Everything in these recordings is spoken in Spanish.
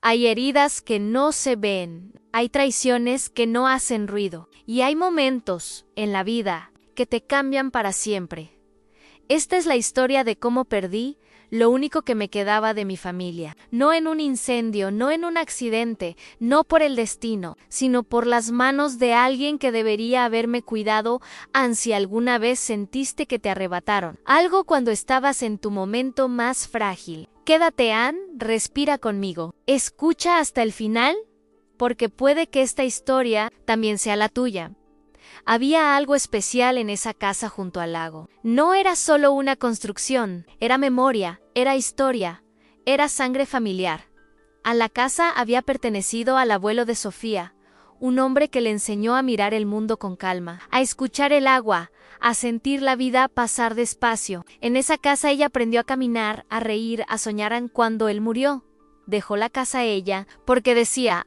Hay heridas que no se ven, hay traiciones que no hacen ruido, y hay momentos en la vida que te cambian para siempre. Esta es la historia de cómo perdí lo único que me quedaba de mi familia. No en un incendio, no en un accidente, no por el destino, sino por las manos de alguien que debería haberme cuidado, si alguna vez sentiste que te arrebataron algo cuando estabas en tu momento más frágil. Quédate, Ann, respira conmigo. Escucha hasta el final, porque puede que esta historia también sea la tuya. Había algo especial en esa casa junto al lago. No era solo una construcción, era memoria, era historia, era sangre familiar. A la casa había pertenecido al abuelo de Sofía, un hombre que le enseñó a mirar el mundo con calma, a escuchar el agua, a sentir la vida pasar despacio. En esa casa ella aprendió a caminar, a reír, a soñar. Cuando él murió, dejó la casa ella porque decía: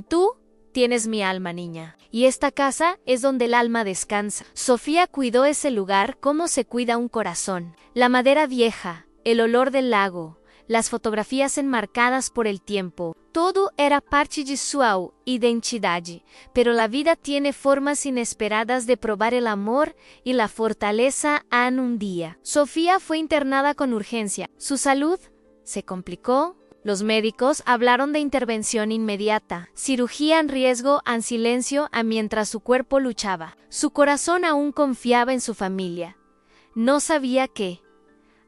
tú tienes mi alma, niña. Y esta casa es donde el alma descansa. Sofía cuidó ese lugar como se cuida un corazón. La madera vieja, el olor del lago, las fotografías enmarcadas por el tiempo, todo era parte de su identidad. Pero la vida tiene formas inesperadas de probar el amor y la fortaleza. Un día, Sofía fue internada con urgencia. Su salud se complicó. Los médicos hablaron de intervención inmediata, cirugía en riesgo, en silencio, mientras su cuerpo luchaba. Su corazón aún confiaba en su familia. No sabía que,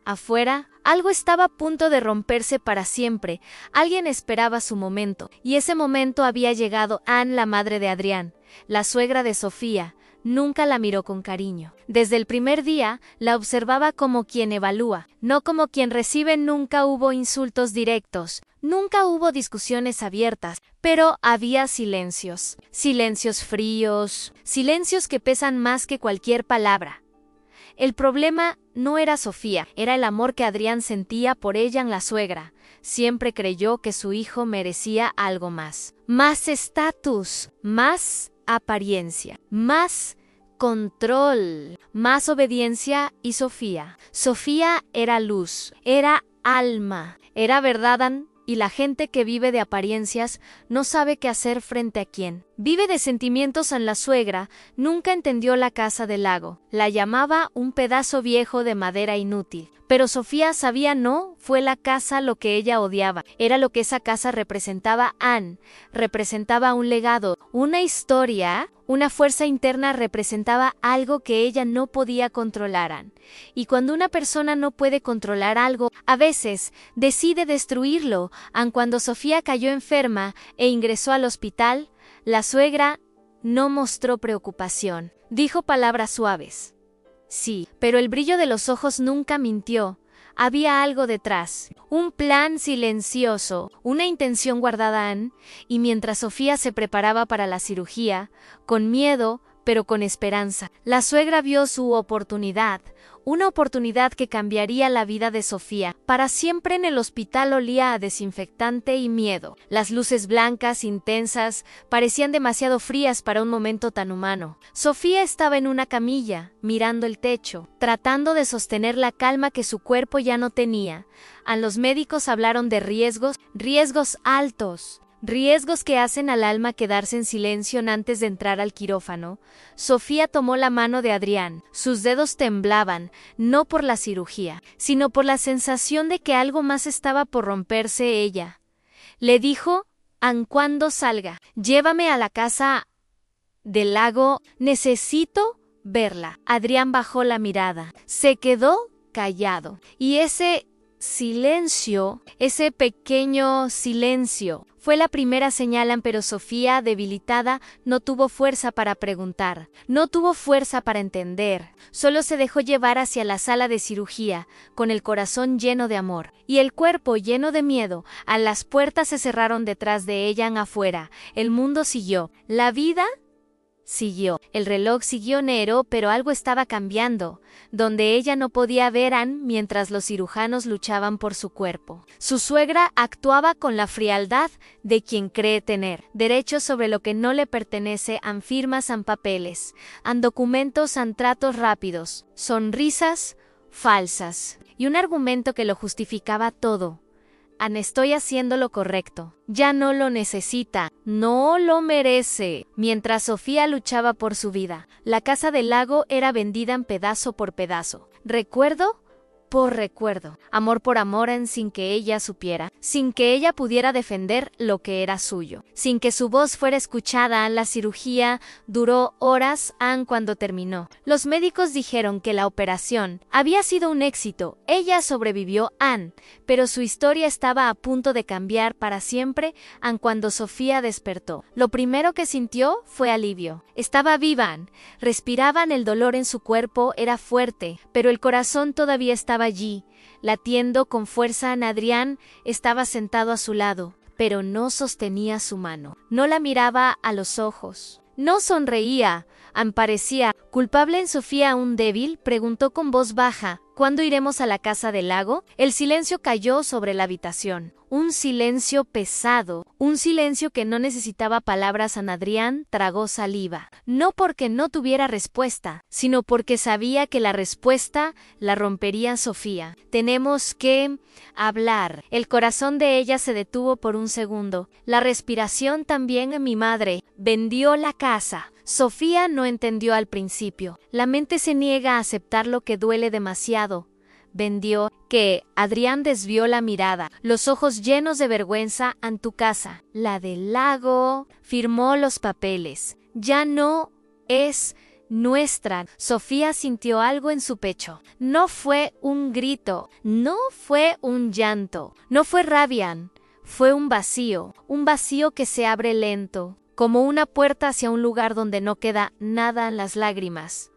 afuera, algo estaba a punto de romperse para siempre. Alguien esperaba su momento, y ese momento había llegado. Ann, la madre de Adrián, la suegra de Sofía, nunca la miró con cariño. Desde el primer día, la observaba como quien evalúa, no como quien recibe. Nunca hubo insultos directos, nunca hubo discusiones abiertas, pero había silencios. Silencios fríos, silencios que pesan más que cualquier palabra. El problema no era Sofía, era el amor que Adrián sentía por ella. La suegra siempre creyó que su hijo merecía algo más. Más estatus, más apariencia, más control, más obediencia. Y Sofía era luz, era alma, era verdad. Y la gente que vive de apariencias no sabe qué hacer frente a quién. Vive de sentimientos. La suegra nunca entendió la casa del lago. La llamaba un pedazo viejo de madera inútil. Pero Sofía sabía no fue la casa lo que ella odiaba. Era lo que esa casa representaba. Ann representaba un legado, una historia, una fuerza interna. Representaba algo que ella no podía controlar. Y cuando una persona no puede controlar algo, a veces decide destruirlo. Cuando Sofía cayó enferma e ingresó al hospital, la suegra no mostró preocupación. Dijo palabras suaves. Sí, pero el brillo de los ojos nunca mintió. Había algo detrás, un plan silencioso, una intención guardada. Y mientras Sofía se preparaba para la cirugía, con miedo, pero con esperanza, la suegra vio su oportunidad, una oportunidad que cambiaría la vida de Sofía. Para siempre. En el hospital olía a desinfectante y miedo. Las luces blancas, intensas, parecían demasiado frías para un momento tan humano. Sofía estaba en una camilla, mirando el techo, tratando de sostener la calma que su cuerpo ya no tenía. Los médicos hablaron de riesgos altos. Riesgos que hacen al alma quedarse en silencio. Antes de entrar al quirófano, Sofía tomó la mano de Adrián. Sus dedos temblaban, no por la cirugía, sino por la sensación de que algo más estaba por romperse. Ella le dijo: cuando salga, llévame a la casa del lago, necesito verla. Adrián bajó la mirada, se quedó callado, y ese silencio, ese pequeño silencio, fue la primera señal. Pero Sofía, debilitada, no tuvo fuerza para preguntar, no tuvo fuerza para entender. Solo se dejó llevar hacia la sala de cirugía, con el corazón lleno de amor y el cuerpo lleno de miedo. Las puertas se cerraron detrás de ella. Afuera, el mundo siguió, la vida siguió, el reloj siguió negro, pero algo estaba cambiando, donde ella no podía ver. Mientras los cirujanos luchaban por su cuerpo, su suegra actuaba con la frialdad de quien cree tener derechos sobre lo que no le pertenece. Firmas, papeles, documentos, tratos rápidos, sonrisas falsas y un argumento que lo justificaba todo. An, estoy haciendo lo correcto. Ya no lo necesita, no lo merece. Mientras Sofía luchaba por su vida, la casa del lago era vendida en pedazo por pedazo. Recuerdo por recuerdo, amor por amor, sin que ella supiera, sin que ella pudiera defender lo que era suyo, sin que su voz fuera escuchada. La cirugía duró horas. Cuando terminó, los médicos dijeron que la operación había sido un éxito. Ella sobrevivió, pero su historia estaba a punto de cambiar para siempre. Cuando Sofía despertó, lo primero que sintió fue alivio. Estaba viva, respiraban. El dolor en su cuerpo era fuerte, pero el corazón todavía estaba allí, latiendo con fuerza. Adrián estaba sentado a su lado, pero no sostenía su mano. No la miraba a los ojos. No sonreía. Parecía culpable. Sofía, aún débil, preguntó con voz baja: ¿cuándo iremos a la casa del lago? El silencio cayó sobre la habitación. Un silencio pesado, un silencio que no necesitaba palabras. Adrián tragó saliva, no porque no tuviera respuesta, sino porque sabía que la respuesta la rompería Sofía. Tenemos que hablar. El corazón de ella se detuvo por un segundo. La respiración también. Mi madre vendió la casa. Sofía no entendió al principio. La mente se niega a aceptar lo que duele demasiado. Vendió que Adrián desvió la mirada, los ojos llenos de vergüenza. En tu casa, la del lago, firmó los papeles. Ya no es nuestra. Sofía sintió algo en su pecho. No fue un grito, no fue un llanto, no fue rabia, fue un vacío que se abre lento, como una puerta hacia un lugar donde no queda nada. Las lágrimas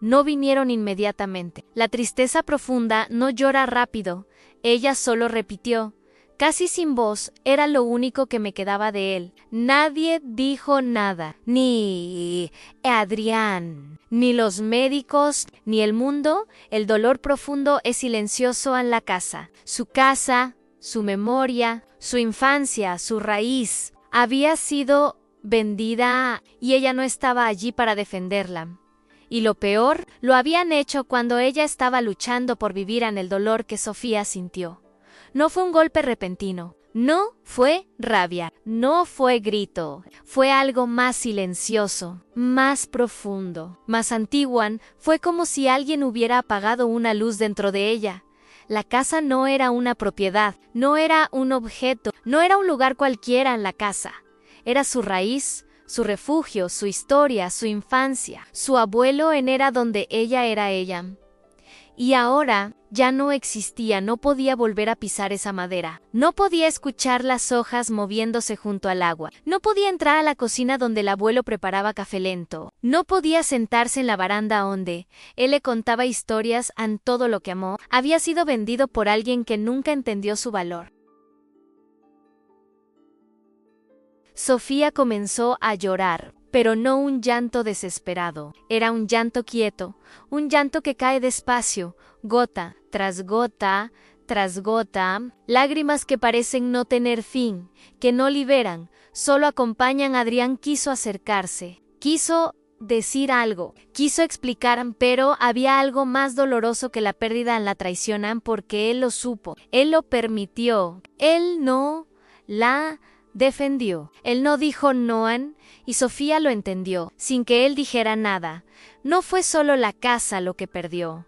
no vinieron inmediatamente. La tristeza profunda no llora rápido. Ella solo repitió, casi sin voz: era lo único que me quedaba de él. Nadie dijo nada. Ni Adrián, ni los médicos, ni el mundo. El dolor profundo es silencioso en la casa. Su casa, su memoria, su infancia, su raíz, había sido vendida y ella no estaba allí para defenderla. Y lo peor, lo habían hecho cuando ella estaba luchando por vivir. El dolor que Sofía sintió no fue un golpe repentino, no fue rabia, no fue grito, fue algo más silencioso, más profundo, más antiguo. Fue como si alguien hubiera apagado una luz dentro de ella. La casa no era una propiedad, no era un objeto, no era un lugar cualquiera. En la casa era su raíz, su refugio, su historia, su infancia. Su abuelo era donde ella era ella. Y ahora ya no existía. No podía volver a pisar esa madera. No podía escuchar las hojas moviéndose junto al agua. No podía entrar a la cocina donde el abuelo preparaba café lento. No podía sentarse en la baranda donde él le contaba historias. Todo lo que amó había sido vendido por alguien que nunca entendió su valor. Sofía comenzó a llorar, pero no un llanto desesperado. Era un llanto quieto, un llanto que cae despacio, gota tras gota tras gota, lágrimas que parecen no tener fin, que no liberan, solo acompañan. Adrián quiso acercarse, quiso decir algo, quiso explicar, pero había algo más doloroso que la pérdida. La traición, porque él lo supo, él lo permitió, él no la defendió. Él no dijo no, y Sofía lo entendió, sin que él dijera nada. No fue solo la casa lo que perdió.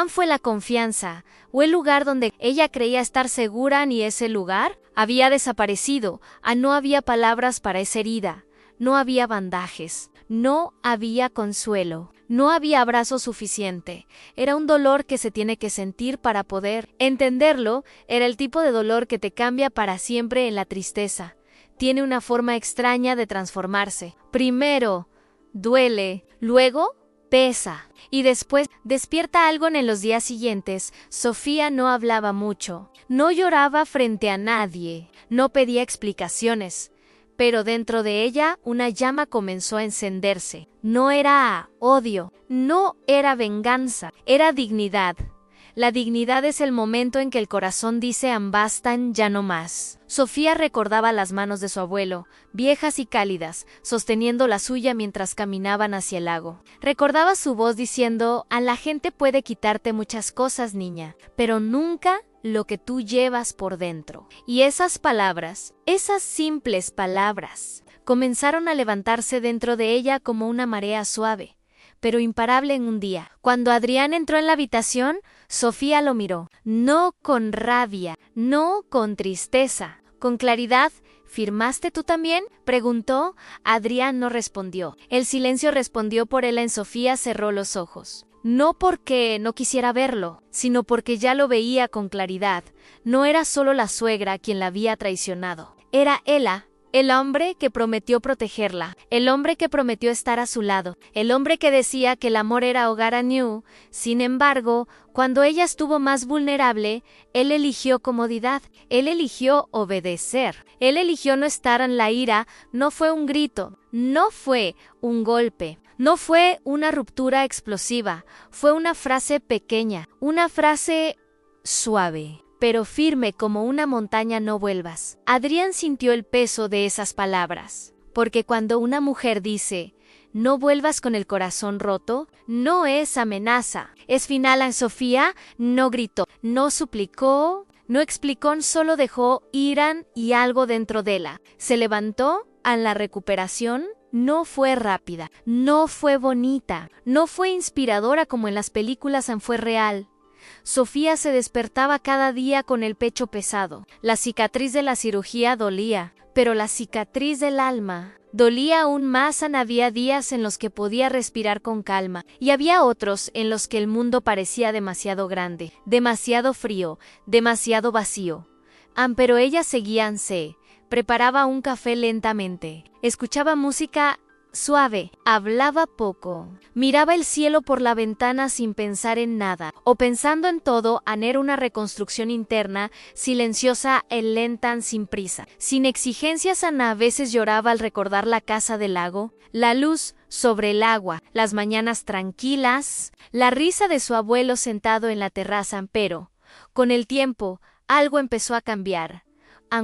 Fue la confianza, o el lugar donde ella creía estar segura. Ni ese lugar había desaparecido. No había palabras para esa herida. No había bandajes. No había consuelo. No había abrazo suficiente. Era un dolor que se tiene que sentir para poder entenderlo. Era el tipo de dolor que te cambia para siempre. En la tristeza tiene una forma extraña de transformarse. Primero duele, luego pesa, y después despierta algo. En los días siguientes, Sofía no hablaba mucho, no lloraba frente a nadie, no pedía explicaciones. Pero dentro de ella una llama comenzó a encenderse. No era odio, no era venganza, era dignidad. La dignidad es el momento en que el corazón dice bastan, ya no más. Sofía recordaba las manos de su abuelo, viejas y cálidas, sosteniendo la suya mientras caminaban hacia el lago. Recordaba su voz diciendo: a la gente puede quitarte muchas cosas, niña, pero nunca lo que tú llevas por dentro. Y esas palabras, esas simples palabras, comenzaron a levantarse dentro de ella como una marea suave, pero imparable en un día. Cuando Adrián entró en la habitación, Sofía lo miró, no con rabia, no con tristeza, con claridad. ¿Firmaste tú también?, preguntó. Adrián no respondió. El silencio respondió por él. En Sofía cerró los ojos. No porque no quisiera verlo, sino porque ya lo veía con claridad. No era solo la suegra quien la había traicionado. Era Ela, el hombre que prometió protegerla, el hombre que prometió estar a su lado, el hombre que decía que el amor era hogar a New. Sin embargo, cuando ella estuvo más vulnerable, él eligió comodidad, él eligió obedecer, él eligió no estar en la ira. No fue un grito, no fue un golpe, no fue una ruptura explosiva, fue una frase pequeña, una frase suave, pero firme como una montaña. No vuelvas. Adrián sintió el peso de esas palabras, porque cuando una mujer dice, no vuelvas con el corazón roto, no es amenaza, es final. En Sofía no gritó, no suplicó, no explicó, solo dejó ir y algo dentro de ella se levantó. A la recuperación no fue rápida, no fue bonita, no fue inspiradora como en las películas, fue real. Sofía se despertaba cada día con el pecho pesado. La cicatriz de la cirugía dolía, pero la cicatriz del alma dolía aún más. Había días en los que podía respirar con calma, y había otros en los que el mundo parecía demasiado grande, demasiado frío, demasiado vacío. Pero ella seguía. Preparaba un café lentamente, escuchaba música suave, hablaba poco, miraba el cielo por la ventana sin pensar en nada, o pensando en todo. Era una reconstrucción interna, silenciosa y lenta, sin prisa, sin exigencias. A veces lloraba al recordar la casa del lago, la luz sobre el agua, las mañanas tranquilas, la risa de su abuelo sentado en la terraza. Pero, con el tiempo, algo empezó a cambiar.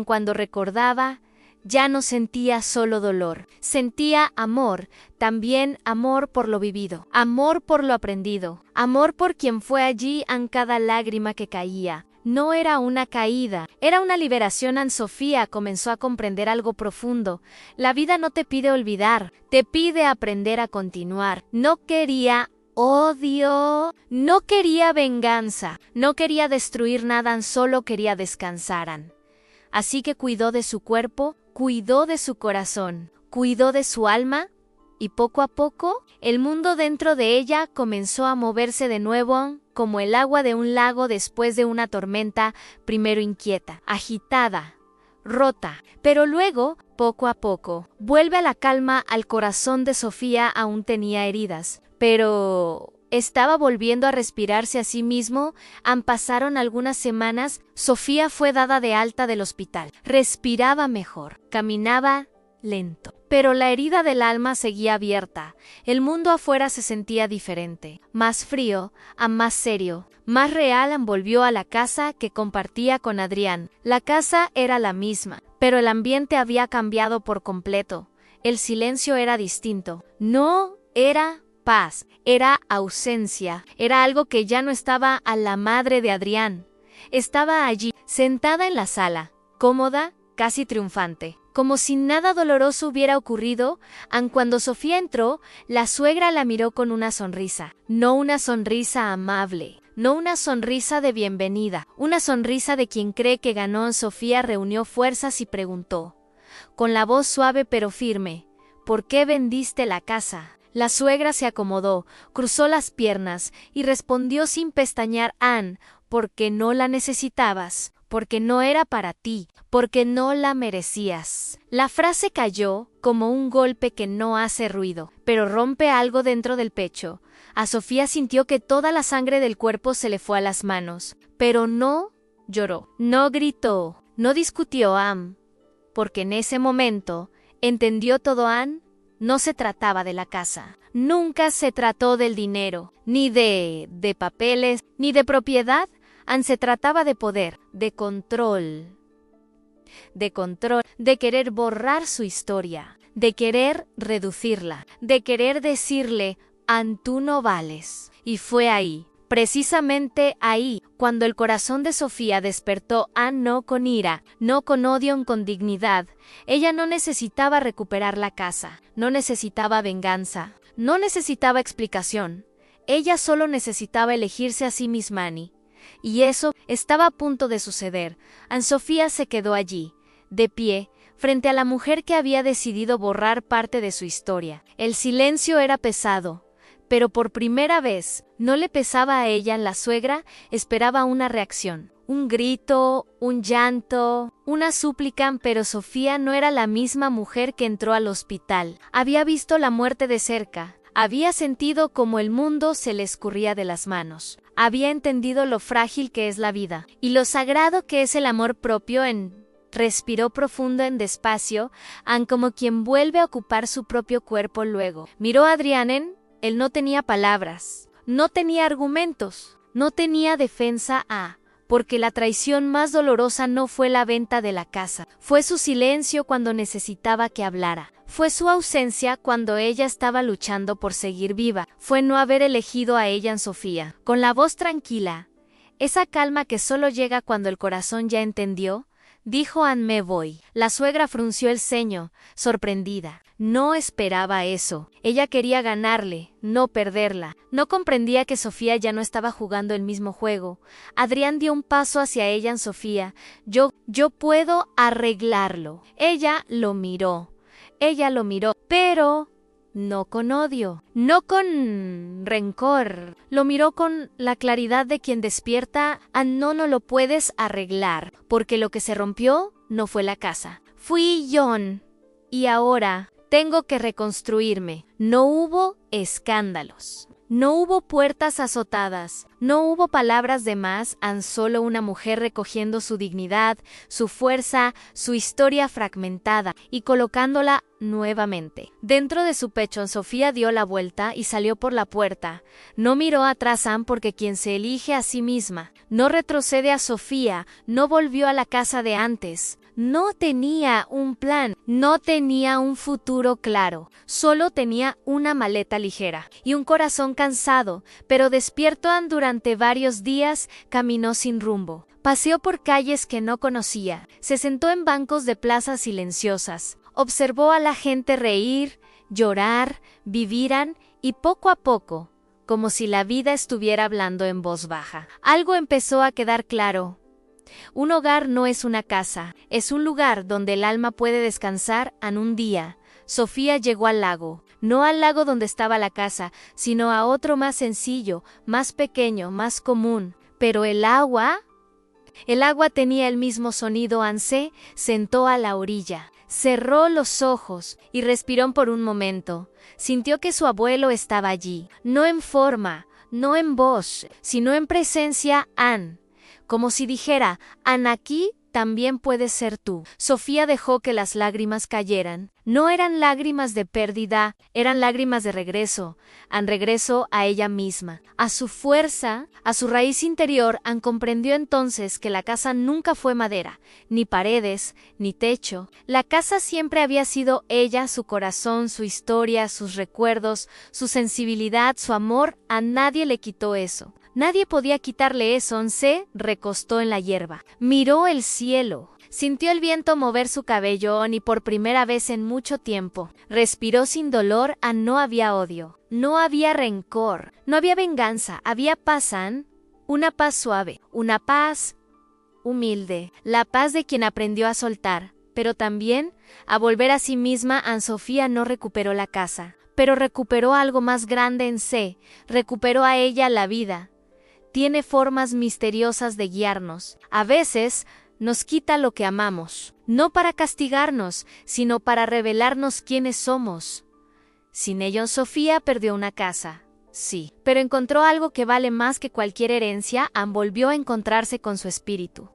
Cuando recordaba, ya no sentía solo dolor, sentía amor, también amor por lo vivido, amor por lo aprendido, amor por quien fue allí. Cada lágrima que caía no era una caída, era una liberación. Sofía comenzó a comprender algo profundo. La vida no te pide olvidar, te pide aprender a continuar. No quería odio, no quería venganza, no quería destruir nada, solo quería descansar. Así que cuidó de su cuerpo, cuidó de su corazón, cuidó de su alma, y poco a poco, el mundo dentro de ella comenzó a moverse de nuevo, como el agua de un lago después de una tormenta, primero inquieta, agitada, rota, pero luego, poco a poco, vuelve a la calma. Al corazón de Sofía aún tenía heridas, pero estaba volviendo a respirarse a sí mismo. Pasaron algunas semanas. Sofía fue dada de alta del hospital. Respiraba mejor, caminaba lento. Pero la herida del alma seguía abierta. El mundo afuera se sentía diferente, más frío, más serio, más real. Volvió a la casa que compartía con Adrián. La casa era la misma, pero el ambiente había cambiado por completo. El silencio era distinto. No era paz, era ausencia, era algo que ya no estaba. A la madre de Adrián estaba allí, sentada en la sala, cómoda, casi triunfante, como si nada doloroso hubiera ocurrido. Cuando Sofía entró, la suegra la miró con una sonrisa, no una sonrisa amable, no una sonrisa de bienvenida, una sonrisa de quien cree que ganó. Sofía reunió fuerzas y preguntó, con la voz suave pero firme, ¿por qué vendiste la casa? La suegra se acomodó, cruzó las piernas y respondió sin pestañear, porque no la necesitabas, porque no era para ti, porque no la merecías. La frase cayó como un golpe que no hace ruido, pero rompe algo dentro del pecho. Sofía sintió que toda la sangre del cuerpo se le fue a las manos, pero no lloró, no gritó, no discutió, porque en ese momento entendió todo. No se trataba de la casa, nunca se trató del dinero, ni de papeles, ni de propiedad. Se trataba de poder, de control, de querer borrar su historia, de querer reducirla, de querer decirle, tú no vales. Y fue ahí, Precisamente ahí, cuando el corazón de Sofía despertó, no con ira, no con odio, con dignidad, ella no necesitaba recuperar la casa, no necesitaba venganza, no necesitaba explicación. Ella solo necesitaba elegirse a sí misma. Y eso estaba a punto de suceder. Sofía se quedó allí, de pie, frente a la mujer que había decidido borrar parte de su historia. El silencio era pesado. Pero por primera vez, no le pesaba a ella. La suegra esperaba una reacción, un grito, un llanto, una súplica, pero Sofía no era la misma mujer que entró al hospital. Había visto la muerte de cerca, había sentido cómo el mundo se le escurría de las manos, había entendido lo frágil que es la vida, y lo sagrado que es el amor propio. Respiró profundo despacio, como quien vuelve a ocupar su propio cuerpo. Luego miró a Adrián. Él no tenía palabras, no tenía argumentos, no tenía defensa, porque la traición más dolorosa no fue la venta de la casa, fue su silencio cuando necesitaba que hablara, fue su ausencia cuando ella estaba luchando por seguir viva, fue no haber elegido a ella. Sofía, con la voz tranquila, esa calma que solo llega cuando el corazón ya entendió, dijo: me voy. La suegra frunció el ceño, sorprendida. No esperaba eso. Ella quería ganarle, no perderla. No comprendía que Sofía ya no estaba jugando el mismo juego. Adrián dio un paso hacia ella. Sofía, yo puedo arreglarlo. Ella lo miró, pero no con odio, no con rencor. Lo miró con la claridad de quien despierta. No lo puedes arreglar, porque lo que se rompió no fue la casa. Fui yo. Y ahora tengo que reconstruirme. No hubo escándalos. No hubo puertas azotadas, no hubo palabras de más, solo una mujer recogiendo su dignidad, su fuerza, su historia fragmentada y colocándola nuevamente. Dentro de su pecho, Sofía dio la vuelta y salió por la puerta. No miró atrás, porque quien se elige a sí misma no retrocede. A Sofía no volvió a la casa de antes. No tenía un plan, no tenía un futuro claro, solo tenía una maleta ligera y un corazón cansado, pero despierto. Durante varios días caminó sin rumbo. Paseó por calles que no conocía, se sentó en bancos de plazas silenciosas, observó a la gente reír, llorar, vivirán y poco a poco, como si la vida estuviera hablando en voz baja, algo empezó a quedar claro. Un hogar no es una casa, es un lugar donde el alma puede descansar. Un día, Sofía llegó al lago, no al lago donde estaba la casa, sino a otro más sencillo, más pequeño, más común. Pero el agua tenía el mismo sonido. Se sentó a la orilla, cerró los ojos y respiró por un momento. Sintió que su abuelo estaba allí, no en forma, no en voz, sino en presencia. Como si dijera: aquí también puedes ser tú. Sofía dejó que las lágrimas cayeran. No eran lágrimas de pérdida, eran lágrimas de regreso. Regreso a ella misma, a su fuerza, a su raíz interior. Comprendió entonces que la casa nunca fue madera, ni paredes, ni techo. La casa siempre había sido ella, su corazón, su historia, sus recuerdos, su sensibilidad, su amor. A nadie le quitó eso. Nadie podía quitarle eso. Se recostó en la hierba, miró el cielo, sintió el viento mover su cabello y por primera vez en mucho tiempo respiró sin dolor. No había odio, no había rencor, no había venganza, había paz. Una paz suave, una paz humilde, la paz de quien aprendió a soltar, pero también a volver a sí misma. Sofía no recuperó la casa, pero recuperó algo más grande. Recuperó a ella. La vida tiene formas misteriosas de guiarnos. A veces nos quita lo que amamos, no para castigarnos, sino para revelarnos quiénes somos. Sin ello, Sofía perdió una casa, sí, pero encontró algo que vale más que cualquier herencia. Volvió a encontrarse con su espíritu.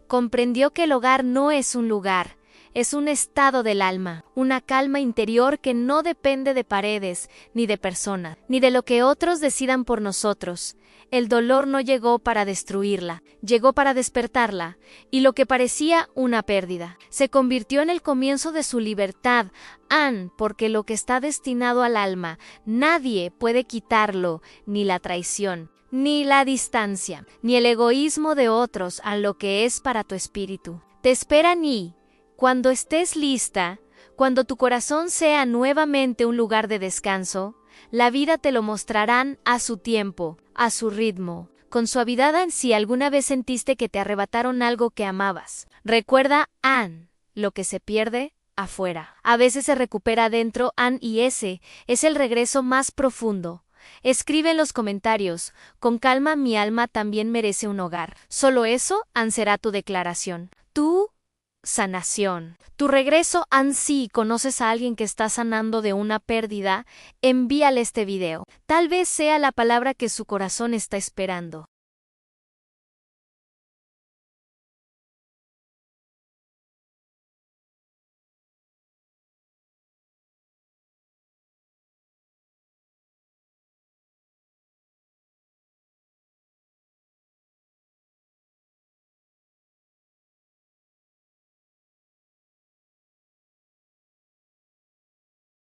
Comprendió que el hogar no es un lugar, Es un estado del alma, una calma interior que no depende de paredes, ni de personas, ni de lo que otros decidan por nosotros. El dolor no llegó para destruirla, llegó para despertarla, y lo que parecía una pérdida se convirtió en el comienzo de su libertad. Porque lo que está destinado al alma, nadie puede quitarlo, ni la traición, ni la distancia, ni el egoísmo de otros a lo que es para tu espíritu. Te esperan y, cuando estés lista, cuando tu corazón sea nuevamente un lugar de descanso, la vida te lo mostrarán a su tiempo, a su ritmo, con suavidad. Si alguna vez sentiste que te arrebataron algo que amabas, recuerda, lo que se pierde, afuera, a veces se recupera adentro, y ese es el regreso más profundo. Escribe en los comentarios, con calma, mi alma también merece un hogar. Solo eso, será tu declaración. Tu sanación. Tu regreso, si conoces a alguien que está sanando de una pérdida, envíale este video. Tal vez sea la palabra que su corazón está esperando.